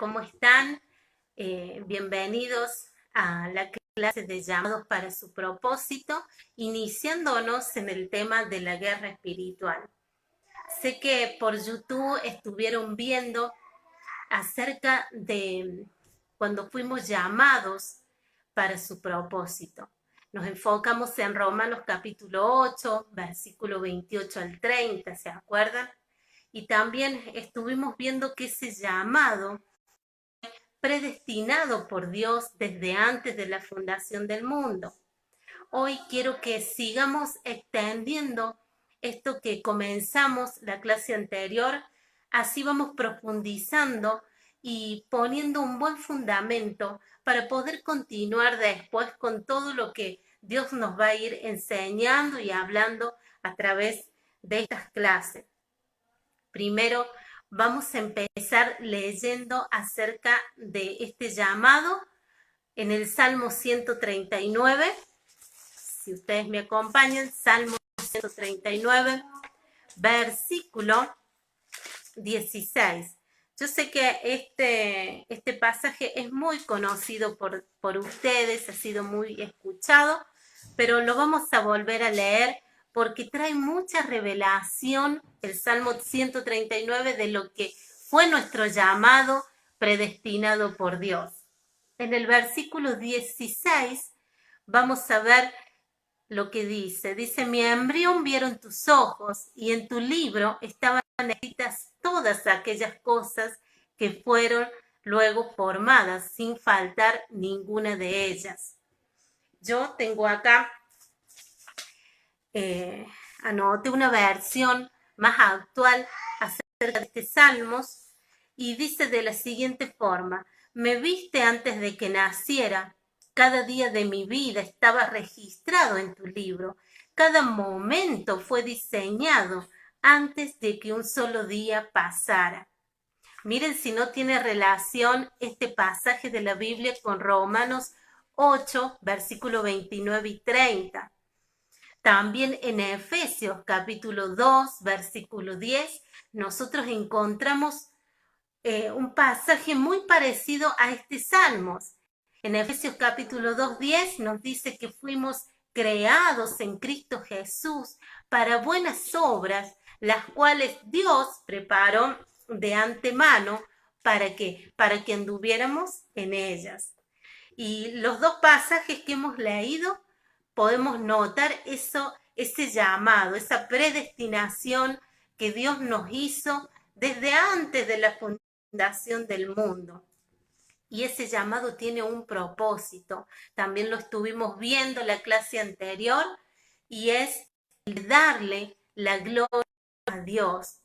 ¿cómo están? Bienvenidos a la clase de llamados para su propósito, iniciándonos en el tema de la guerra espiritual. Sé que por YouTube estuvieron viendo acerca de cuando fuimos llamados para su propósito. Nos enfocamos en Romanos capítulo 8, versículo 28 al 30, ¿se acuerdan? Y también estuvimos viendo que ese llamado predestinado por Dios desde antes de la fundación del mundo. Hoy quiero que sigamos extendiendo esto que comenzamos la clase anterior, así vamos profundizando y poniendo un buen fundamento para poder continuar después con todo lo que Dios nos va a ir enseñando y hablando a través de estas clases. Primero, vamos a empezar leyendo acerca de este llamado en el Salmo 139. Si ustedes me acompañan, Salmo 139, versículo 16. Yo sé que este pasaje es muy conocido por ustedes, ha sido muy escuchado, pero lo vamos a volver a leer porque trae mucha revelación el Salmo 139 de lo que fue nuestro llamado predestinado por Dios. En el versículo 16 vamos a ver lo que dice. Dice, mi embrión vieron tus ojos y en tu libro estaban escritas todas aquellas cosas que fueron luego formadas sin faltar ninguna de ellas. Yo tengo acá anoté una versión más actual acerca de este Salmos y dice de la siguiente forma: me viste antes de que naciera, cada día de mi vida estaba registrado en tu libro, cada momento fue diseñado antes de que un solo día pasara. Miren si no tiene relación este pasaje de la Biblia con Romanos 8, versículo 29 y 30. También en Efesios capítulo 2, versículo 10, nosotros encontramos un pasaje muy parecido a este Salmos. En Efesios capítulo 2, 10 nos dice que fuimos creados en Cristo Jesús para buenas obras, las cuales Dios preparó de antemano para que anduviéramos en ellas. Y los dos pasajes que hemos leído podemos notar ese llamado, esa predestinación que Dios nos hizo desde antes de la fundación del mundo. Y ese llamado tiene un propósito. También lo estuvimos viendo en la clase anterior y es darle la gloria a Dios.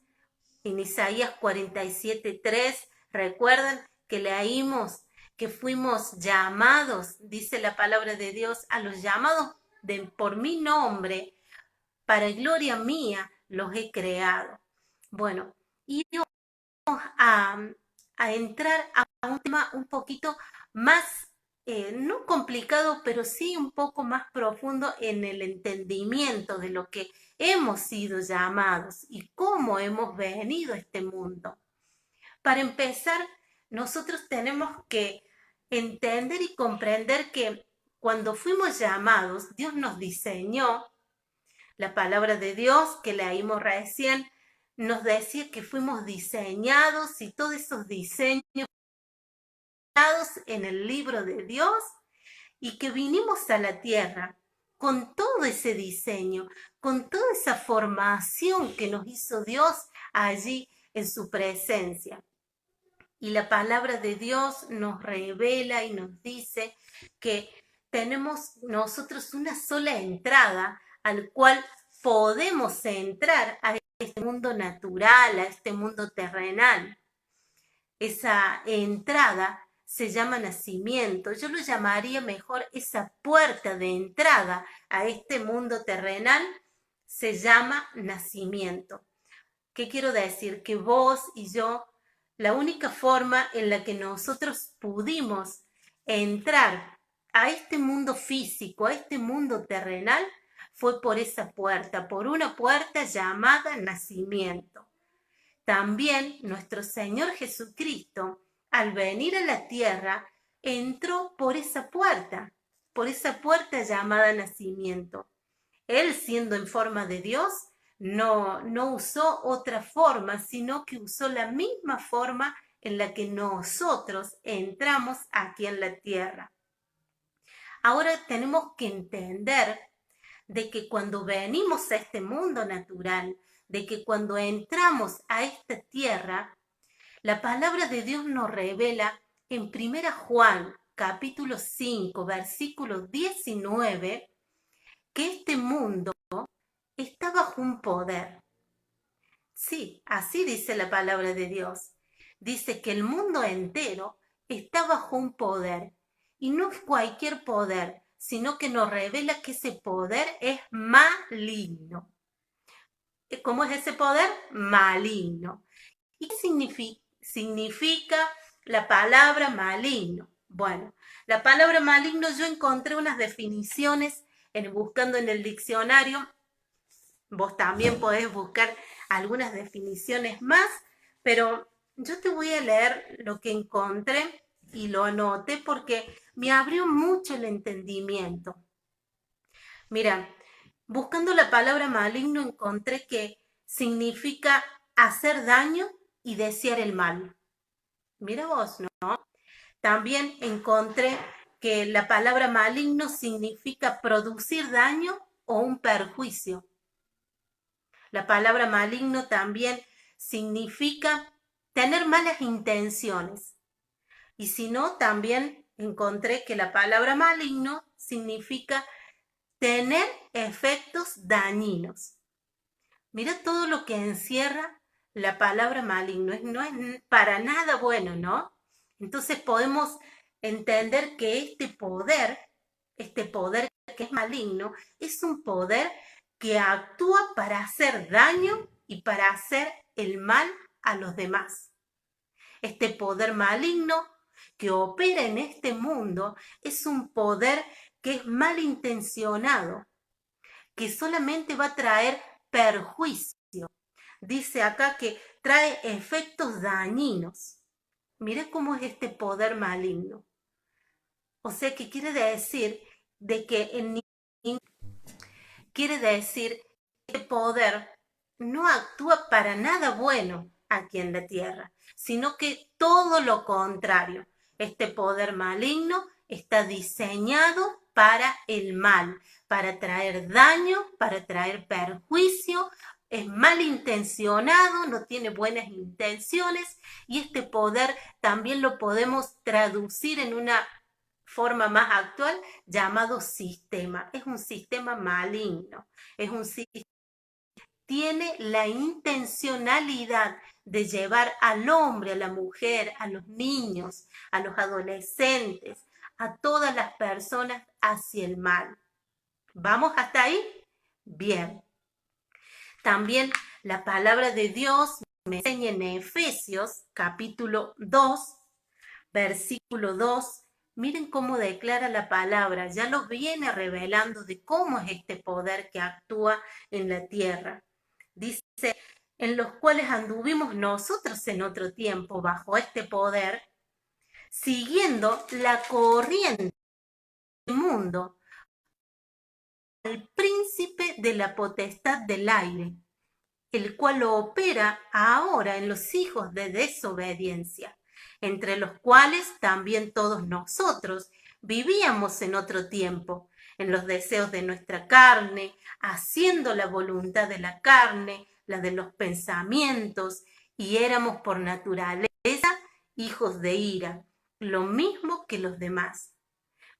En Isaías 47:3, recuerdan que leímos que fuimos llamados, dice la palabra de Dios, a los llamados por mi nombre, para gloria mía los he creado. Bueno, y vamos a entrar a un tema un poquito más, no complicado, pero sí un poco más profundo en el entendimiento de lo que hemos sido llamados y cómo hemos venido a este mundo. Para empezar, nosotros tenemos que entender y comprender que cuando fuimos llamados, Dios nos diseñó. La palabra de Dios que leímos recién nos decía que fuimos diseñados y todos esos diseños en el libro de Dios y que vinimos a la tierra con todo ese diseño, con toda esa formación que nos hizo Dios allí en su presencia. Y la palabra de Dios nos revela y nos dice que tenemos nosotros una sola entrada al cual podemos entrar a este mundo natural, a este mundo terrenal. Esa entrada se llama nacimiento. Yo lo llamaría mejor esa puerta de entrada a este mundo terrenal se llama nacimiento. ¿Qué quiero decir? Que vos y yo, la única forma en la que nosotros pudimos entrar a este mundo físico, a este mundo terrenal, fue por esa puerta, por una puerta llamada nacimiento. También nuestro Señor Jesucristo, al venir a la tierra, entró por esa puerta llamada nacimiento. Él, siendo en forma de Dios, no usó otra forma, sino que usó la misma forma en la que nosotros entramos aquí en la tierra. Ahora tenemos que entender de que cuando venimos a este mundo natural, de que cuando entramos a esta tierra, la palabra de Dios nos revela en 1 Juan, capítulo 5, versículo 19, que este mundo está bajo un poder. Sí, así dice la palabra de Dios. Dice que el mundo entero está bajo un poder. Y no es cualquier poder, sino que nos revela que ese poder es maligno. ¿Cómo es ese poder? Maligno. ¿Y qué significa la palabra maligno? Bueno, la palabra maligno, yo encontré unas definiciones buscando en el diccionario. Vos también podés buscar algunas definiciones más, pero yo te voy a leer lo que encontré y lo anoté porque me abrió mucho el entendimiento. Mira, buscando la palabra maligno encontré que significa hacer daño y desear el mal. Mira vos, ¿no? También encontré que la palabra maligno significa producir daño o un perjuicio. La palabra maligno también significa tener malas intenciones. Y si no, también encontré que la palabra maligno significa tener efectos dañinos. Mira todo lo que encierra la palabra maligno. No es para nada bueno, ¿no? Entonces podemos entender que este poder que es maligno, es un poder que actúa para hacer daño y para hacer el mal a los demás. Este poder maligno que opera en este mundo es un poder que es malintencionado, que solamente va a traer perjuicio. Dice acá que trae efectos dañinos. Mira cómo es este poder maligno. O sea que quiere decir de que quiere decir que el poder no actúa para nada bueno aquí en la tierra, sino que todo lo contrario. Este poder maligno está diseñado para el mal, para traer daño, para traer perjuicio, es malintencionado, no tiene buenas intenciones y este poder también lo podemos traducir en una forma más actual llamado sistema. Es un sistema maligno, es un sistema tiene la intencionalidad de llevar al hombre, a la mujer, a los niños, a los adolescentes, a todas las personas hacia el mal. ¿Vamos hasta ahí? Bien. También la palabra de Dios me enseña en Efesios capítulo 2, versículo 2. Miren cómo declara la palabra, ya nos viene revelando de cómo es este poder que actúa en la tierra. Dice, en los cuales anduvimos nosotros en otro tiempo bajo este poder, siguiendo la corriente del mundo, el príncipe de la potestad del aire, el cual lo opera ahora en los hijos de desobediencia, entre los cuales también todos nosotros vivíamos en otro tiempo, en los deseos de nuestra carne, haciendo la voluntad de la carne, la de los pensamientos, y éramos por naturaleza hijos de ira, lo mismo que los demás.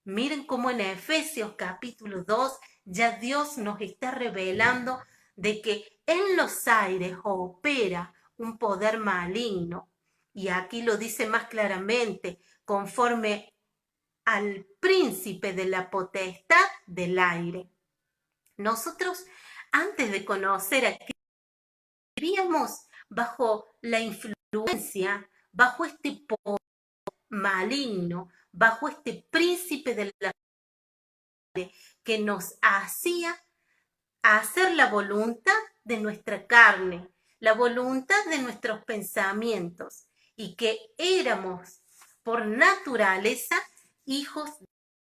Miren cómo en Efesios capítulo 2 ya Dios nos está revelando de que en los aires opera un poder maligno. Y aquí lo dice más claramente, conforme al príncipe de la potestad del aire. Nosotros, antes de conocer a Cristo, vivíamos bajo la influencia, bajo este poder maligno, bajo este príncipe de la que nos hacía hacer la voluntad de nuestra carne, la voluntad de nuestros pensamientos, y que éramos por naturaleza hijos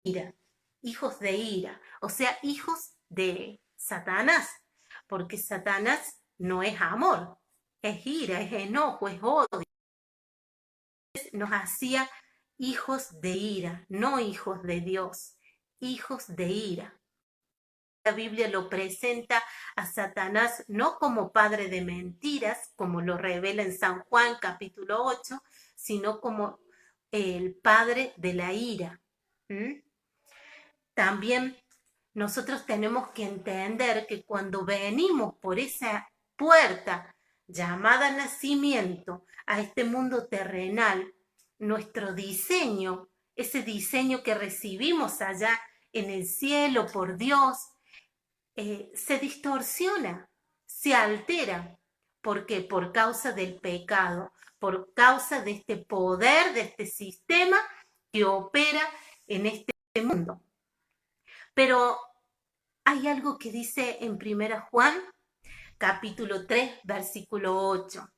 de ira, o sea, hijos de Satanás, porque Satanás no es amor, es ira, es enojo, es odio. Nos hacía hijos de ira, no hijos de Dios, hijos de ira. La Biblia lo presenta a Satanás no como padre de mentiras, como lo revela en San Juan capítulo 8, sino como el padre de la ira. También nosotros tenemos que entender que cuando venimos por esa puerta llamada nacimiento a este mundo terrenal, nuestro diseño, ese diseño que recibimos allá en el cielo por Dios, se distorsiona, se altera. ¿Por qué? Por causa del pecado, por causa de este poder, de este sistema que opera en este mundo. Pero hay algo que dice en 1 Juan, capítulo 3, versículo 8.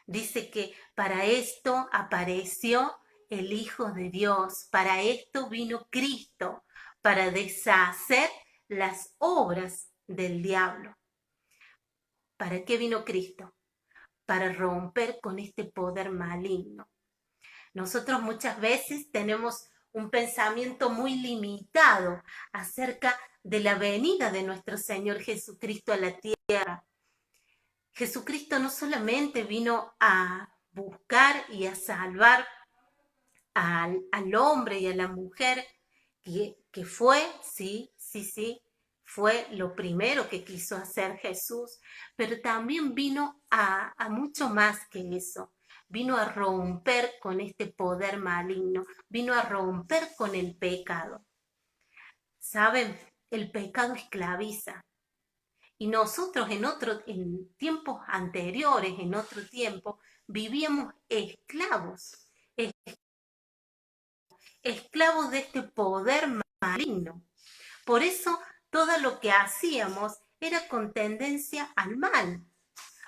Dice que para esto apareció el Hijo de Dios, para esto vino Cristo, para deshacer las obras del diablo. ¿Para qué vino Cristo? Para romper con este poder maligno. Nosotros muchas veces tenemos un pensamiento muy limitado acerca de la venida de nuestro Señor Jesucristo a la tierra. Jesucristo no solamente vino a buscar y a salvar al hombre y a la mujer, que fue, sí, fue lo primero que quiso hacer Jesús, pero también vino a mucho más que eso. Vino a romper con este poder maligno, vino a romper con el pecado. ¿Saben? El pecado esclaviza. Y nosotros en tiempos anteriores, en otro tiempo, vivíamos esclavos de este poder maligno. Por eso todo lo que hacíamos era con tendencia al mal.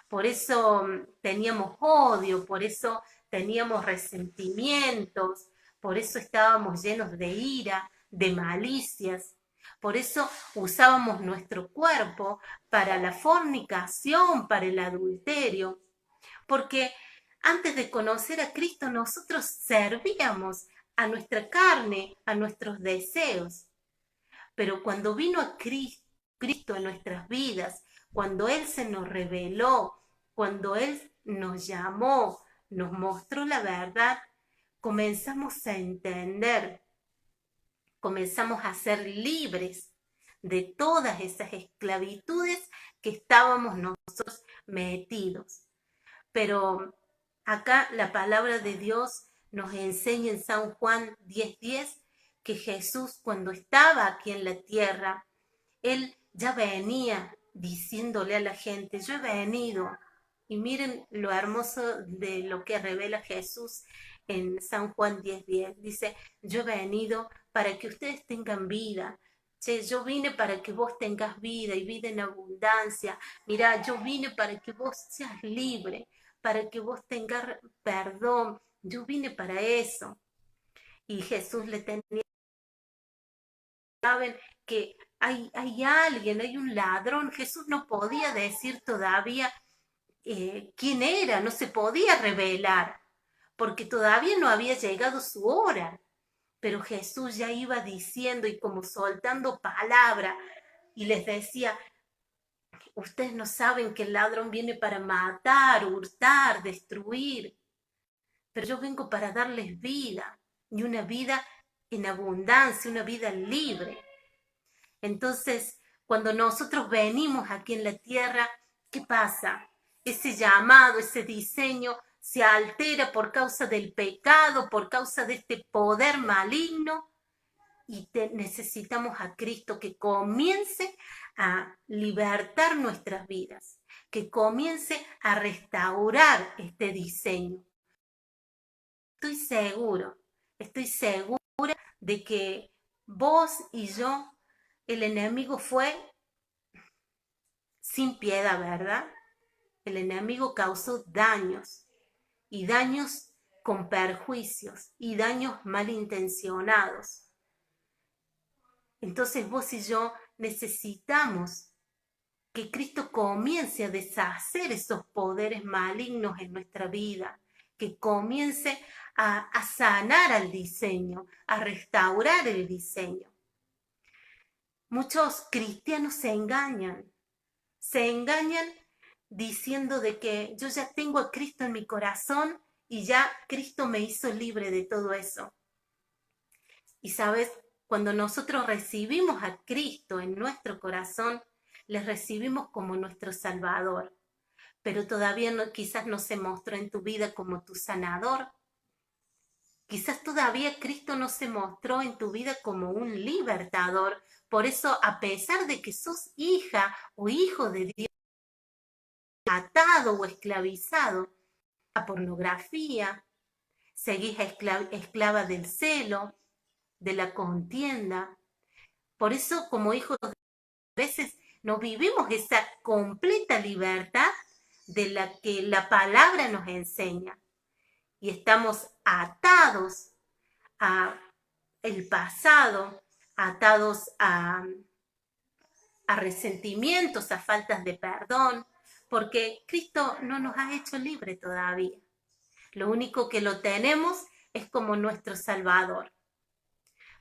Por eso teníamos odio, por eso teníamos resentimientos, por eso estábamos llenos de ira, de malicias. Por eso usábamos nuestro cuerpo para la fornicación, para el adulterio. Porque antes de conocer a Cristo nosotros servíamos a nuestra carne, a nuestros deseos. Pero cuando vino a Cristo en nuestras vidas, cuando Él se nos reveló, cuando Él nos llamó, nos mostró la verdad, comenzamos a entender, comenzamos a ser libres de todas esas esclavitudes que estábamos nosotros metidos. Pero acá la palabra de Dios nos enseña en San Juan 10:10 que Jesús, cuando estaba aquí en la tierra, Él ya venía diciéndole a la gente, yo he venido. Y miren lo hermoso de lo que revela Jesús en San Juan 10:10. Dice, yo he venido para que ustedes tengan vida. Che, yo vine para que vos tengas vida y vida en abundancia. Mirá, yo vine para que vos seas libre, para que vos tengas perdón. Yo vine para eso. Y Jesús le tenía, saben que hay alguien, hay un ladrón. Jesús no podía decir todavía quién era, no se podía revelar, porque todavía no había llegado su hora. Pero Jesús ya iba diciendo y como soltando palabra y les decía, ustedes no saben que el ladrón viene para matar, hurtar, destruir, pero yo vengo para darles vida, y una vida en abundancia, una vida libre. Entonces, cuando nosotros venimos aquí en la tierra, ¿qué pasa? Ese llamado, ese diseño se altera por causa del pecado, por causa de este poder maligno, y necesitamos a Cristo que comience a libertar nuestras vidas, que comience a restaurar este diseño. Estoy segura de que vos y yo, el enemigo fue sin piedad, ¿verdad? El enemigo causó daños, y daños con perjuicios y daños malintencionados. Entonces vos y yo necesitamos que Cristo comience a deshacer esos poderes malignos en nuestra vida, que comience a sanar al diseño, a restaurar el diseño. Muchos cristianos se engañan diciendo de que yo ya tengo a Cristo en mi corazón y ya Cristo me hizo libre de todo eso. Y sabes, cuando nosotros recibimos a Cristo en nuestro corazón, le recibimos como nuestro Salvador, pero todavía no, quizás no se mostró en tu vida como tu sanador. Quizás todavía Cristo no se mostró en tu vida como un libertador. Por eso, a pesar de que sos hija o hijo de Dios, atado o esclavizado a pornografía, seguís esclava del celo, de la contienda. Por eso, como hijos, a veces no vivimos esa completa libertad de la que la palabra nos enseña. Y estamos atados a el pasado, atados a resentimientos, a faltas de perdón, porque Cristo no nos ha hecho libre todavía. Lo único que lo tenemos es como nuestro Salvador.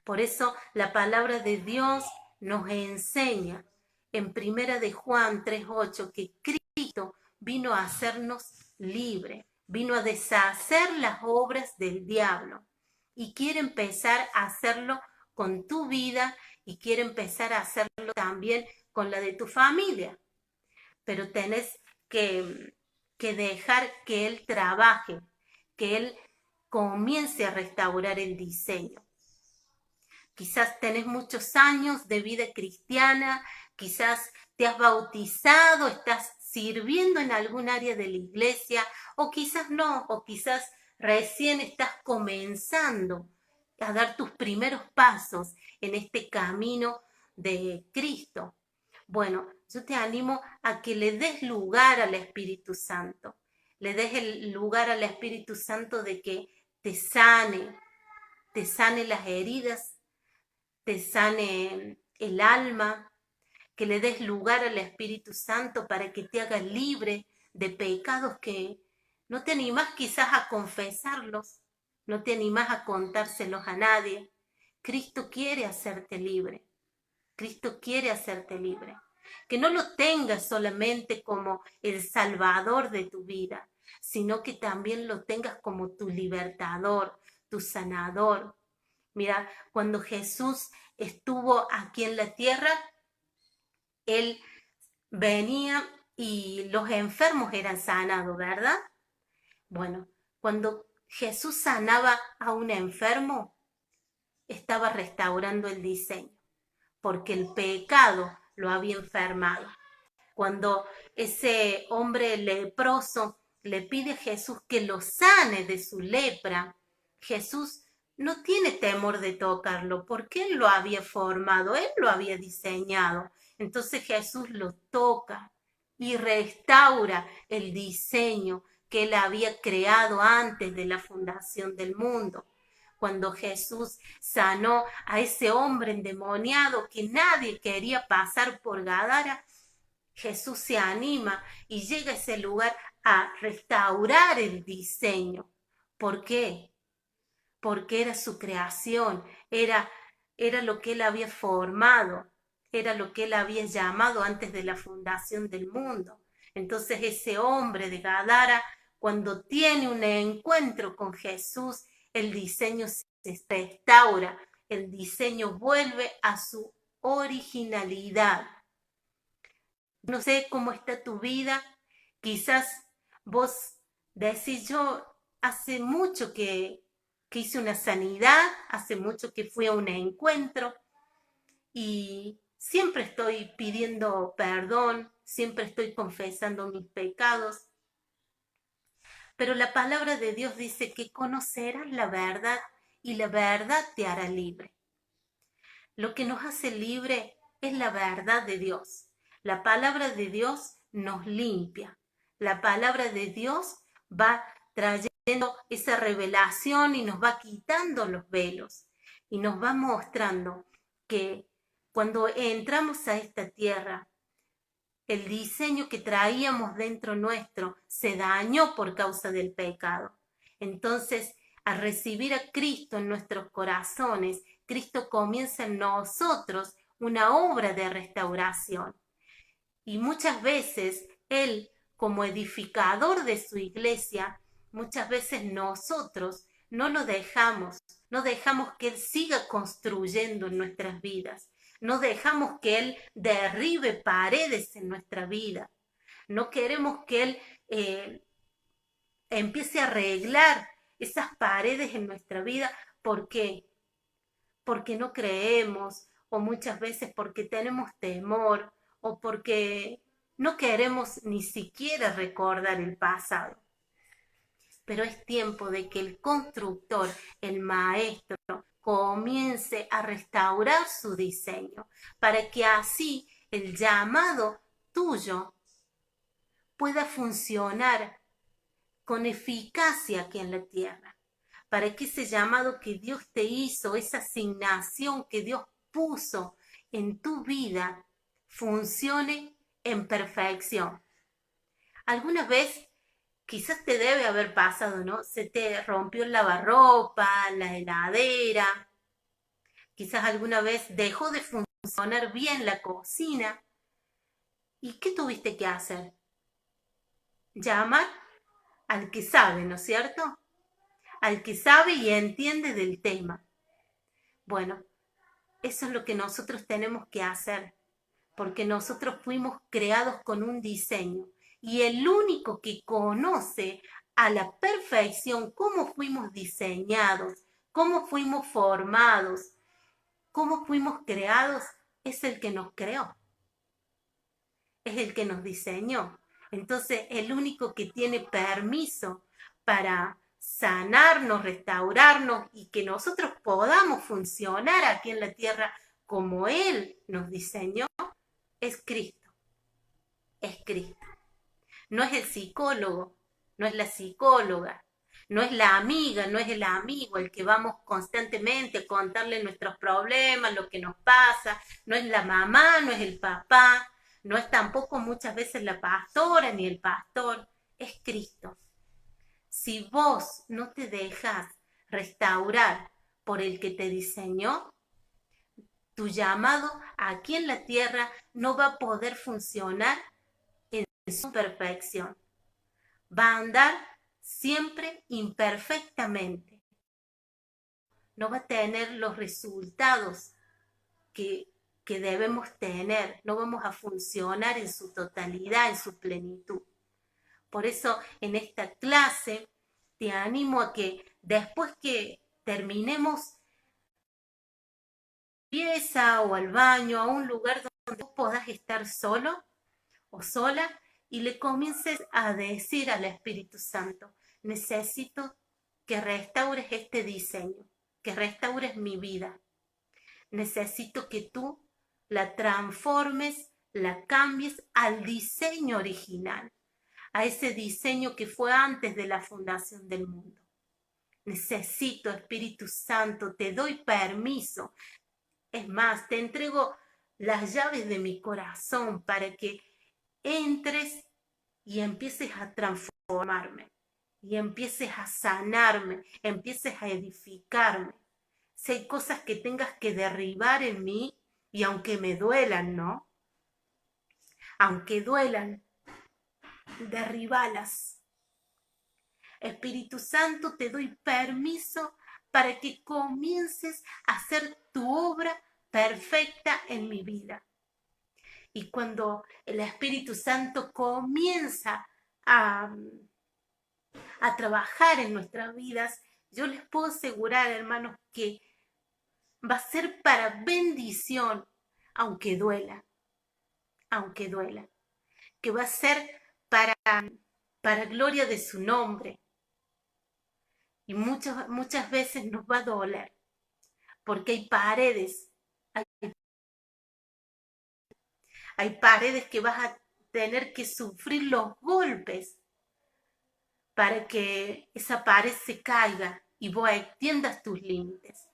Por eso la palabra de Dios nos enseña en 1 de Juan 3:8 que Cristo vino a hacernos libres, vino a deshacer las obras del diablo y quiere empezar a hacerlo con tu vida y quiere empezar a hacerlo también con la de tu familia. Pero tenés que dejar que Él trabaje, que Él comience a restaurar el diseño. Quizás tenés muchos años de vida cristiana, quizás te has bautizado, estás sirviendo en algún área de la iglesia, o quizás no, o quizás recién estás comenzando a dar tus primeros pasos en este camino de Cristo. Bueno, yo te animo a que le des lugar al Espíritu Santo, le des el lugar al Espíritu Santo de que te sane las heridas, te sane el alma, que le des lugar al Espíritu Santo para que te haga libre de pecados que no te animás quizás a confesarlos, no te animás a contárselos a nadie. Cristo quiere hacerte libre. Cristo quiere hacerte libre. Que no lo tengas solamente como el Salvador de tu vida, sino que también lo tengas como tu libertador, tu sanador. Mira, cuando Jesús estuvo aquí en la tierra, Él venía y los enfermos eran sanados, ¿verdad? Bueno, cuando Jesús sanaba a un enfermo, estaba restaurando el diseño, porque el pecado lo había enfermado. Cuando ese hombre leproso le pide a Jesús que lo sane de su lepra, Jesús no tiene temor de tocarlo porque Él lo había formado, Él lo había diseñado. Entonces Jesús lo toca y restaura el diseño que Él había creado antes de la fundación del mundo. Cuando Jesús sanó a ese hombre endemoniado que nadie quería pasar por Gadara, Jesús se anima y llega a ese lugar a restaurar el diseño. ¿Por qué? Porque era su creación, era lo que Él había formado, era lo que Él había llamado antes de la fundación del mundo. Entonces ese hombre de Gadara, cuando tiene un encuentro con Jesús, el diseño se restaura, el diseño vuelve a su originalidad. No sé cómo está tu vida, quizás vos decís, yo hace mucho que hice una sanidad, hace mucho que fui a un encuentro y siempre estoy pidiendo perdón, siempre estoy confesando mis pecados. Pero la palabra de Dios dice que conocerás la verdad y la verdad te hará libre. Lo que nos hace libre es la verdad de Dios. La palabra de Dios nos limpia. La palabra de Dios va trayendo esa revelación y nos va quitando los velos y nos va mostrando que cuando entramos a esta tierra, el diseño que traíamos dentro nuestro se dañó por causa del pecado. Entonces, al recibir a Cristo en nuestros corazones, Cristo comienza en nosotros una obra de restauración. Y muchas veces Él, como edificador de su iglesia, muchas veces nosotros no lo dejamos, no dejamos que Él siga construyendo en nuestras vidas, no dejamos que Él derribe paredes en nuestra vida, no queremos que Él empiece a arreglar esas paredes en nuestra vida. ¿Por qué? Porque no creemos, o muchas veces porque tenemos temor, o porque no queremos ni siquiera recordar el pasado. Pero es tiempo de que el constructor, el maestro, comience a restaurar su diseño, para que así el llamado tuyo pueda funcionar con eficacia aquí en la tierra, para que ese llamado que Dios te hizo, esa asignación que Dios puso en tu vida, funcione en perfección. Alguna vez quizás te debe haber pasado, ¿no? Se te rompió el lavarropa, la heladera, quizás alguna vez dejó de funcionar bien la cocina. ¿Y qué tuviste que hacer? Llamar al que sabe, ¿no es cierto? Al que sabe y entiende del tema. Bueno, eso es lo que nosotros tenemos que hacer, porque nosotros fuimos creados con un diseño y el único que conoce a la perfección cómo fuimos diseñados, cómo fuimos formados, cómo fuimos creados, es el que nos creó, es el que nos diseñó. Entonces, el único que tiene permiso para sanarnos, restaurarnos y que nosotros podamos funcionar aquí en la tierra como Él nos diseñó, es Cristo. Es Cristo. No es el psicólogo, no es la psicóloga, no es la amiga, no es el amigo el que vamos constantemente a contarle nuestros problemas, lo que nos pasa, no es la mamá, no es el papá, no es tampoco muchas veces la pastora ni el pastor, es Cristo. Si vos no te dejas restaurar por el que te diseñó, tu llamado aquí en la tierra no va a poder funcionar en su perfección. Va a andar siempre imperfectamente. No va a tener los resultados que debemos tener. No vamos a funcionar en su totalidad, en su plenitud. Por eso en esta clase te animo a que después que terminemos pieza o al baño, a un lugar donde puedas estar solo o sola y le comiences a decir al Espíritu Santo, necesito que restaures este diseño, que restaures mi vida. Necesito que tú la transformes, la cambies al diseño original, a ese diseño que fue antes de la fundación del mundo. Necesito, Espíritu Santo, te doy permiso. Es más, te entrego las llaves de mi corazón para que entres y empieces a transformarme, y empieces a sanarme, empieces a edificarme. Si hay cosas que tengas que derribar en mí, y aunque me duelan, ¿no? Aunque duelan, derribalas. Espíritu Santo, te doy permiso para que comiences a hacer tu obra perfecta en mi vida. Y cuando el Espíritu Santo comienza a trabajar en nuestras vidas, yo les puedo asegurar, hermanos, que va a ser para bendición, aunque duela, que va a ser para gloria de su nombre. Y muchas veces nos va a doler, porque hay paredes que vas a tener que sufrir los golpes para que esa pared se caiga y vos extiendas tus límites.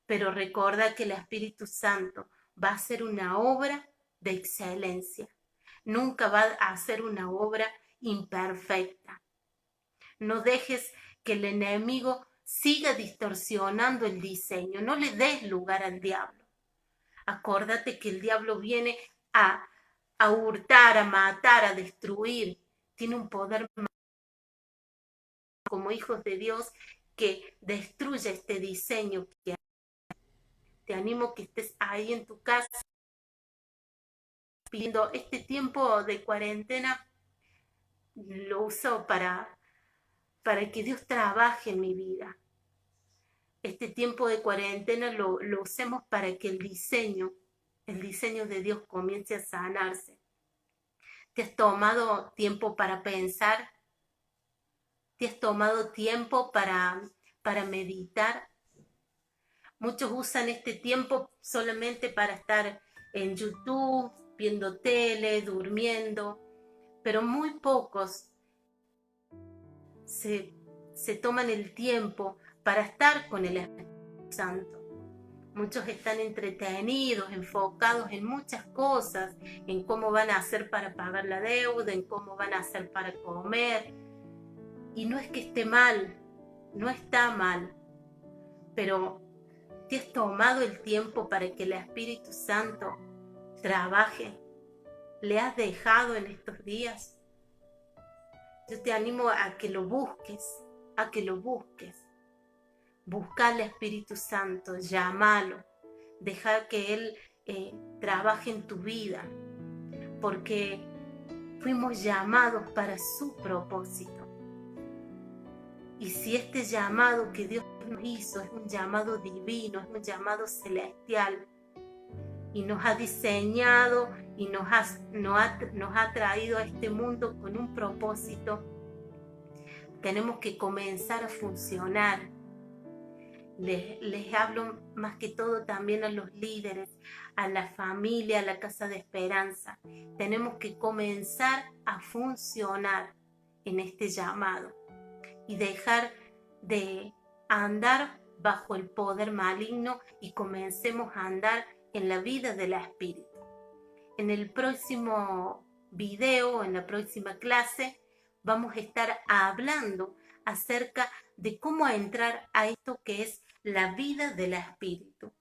Pero recuerda que el Espíritu Santo va a hacer una obra de excelencia. Nunca va a hacer una obra imperfecta. No dejes que el enemigo siga distorsionando el diseño. No le des lugar al diablo. Acuérdate que el diablo viene a hurtar, a matar, a destruir. Tiene un poder como hijos de Dios que destruya este diseño. Te animo que estés ahí en tu casa pidiendo este tiempo de cuarentena. Lo uso para que Dios trabaje en mi vida. Este tiempo de cuarentena lo usemos para que el diseño de Dios comience a sanarse. ¿Te has tomado tiempo para pensar? ¿Te has tomado tiempo para meditar? Muchos usan este tiempo solamente para estar en YouTube, viendo tele, durmiendo, pero muy pocos se toman el tiempo para estar con el Espíritu Santo. Muchos están entretenidos, enfocados en muchas cosas, en cómo van a hacer para pagar la deuda, en cómo van a hacer para comer. Y no es que esté mal, no está mal, pero ¿te has tomado el tiempo para que el Espíritu Santo trabaje? ¿Le has dejado en estos días? Yo te animo a que lo busques, a que lo busques. Busca al Espíritu Santo, llámalo, deja que Él trabaje en tu vida, porque fuimos llamados para su propósito. Y si este llamado que Dios nos hizo es un llamado divino, es un llamado celestial, y nos ha diseñado y nos ha traído a este mundo con un propósito, tenemos que comenzar a funcionar. Les hablo más que todo también a los líderes, a la familia, a la Casa de Esperanza. Tenemos que comenzar a funcionar en este llamado y dejar de andar bajo el poder maligno y comencemos a andar en la vida del Espíritu. En el próximo video, en la próxima clase, vamos a estar hablando acerca de cómo entrar a esto que es la vida del Espíritu.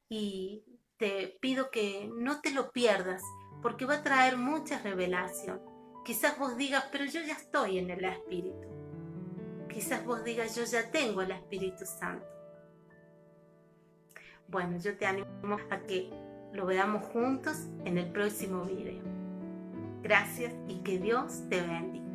Y te pido que no te lo pierdas, porque va a traer mucha revelación. Quizás vos digas, pero yo ya estoy en el Espíritu. Quizás vos digas, yo ya tengo el Espíritu Santo. Bueno, yo te animo a que lo veamos juntos en el próximo video. Gracias y que Dios te bendiga.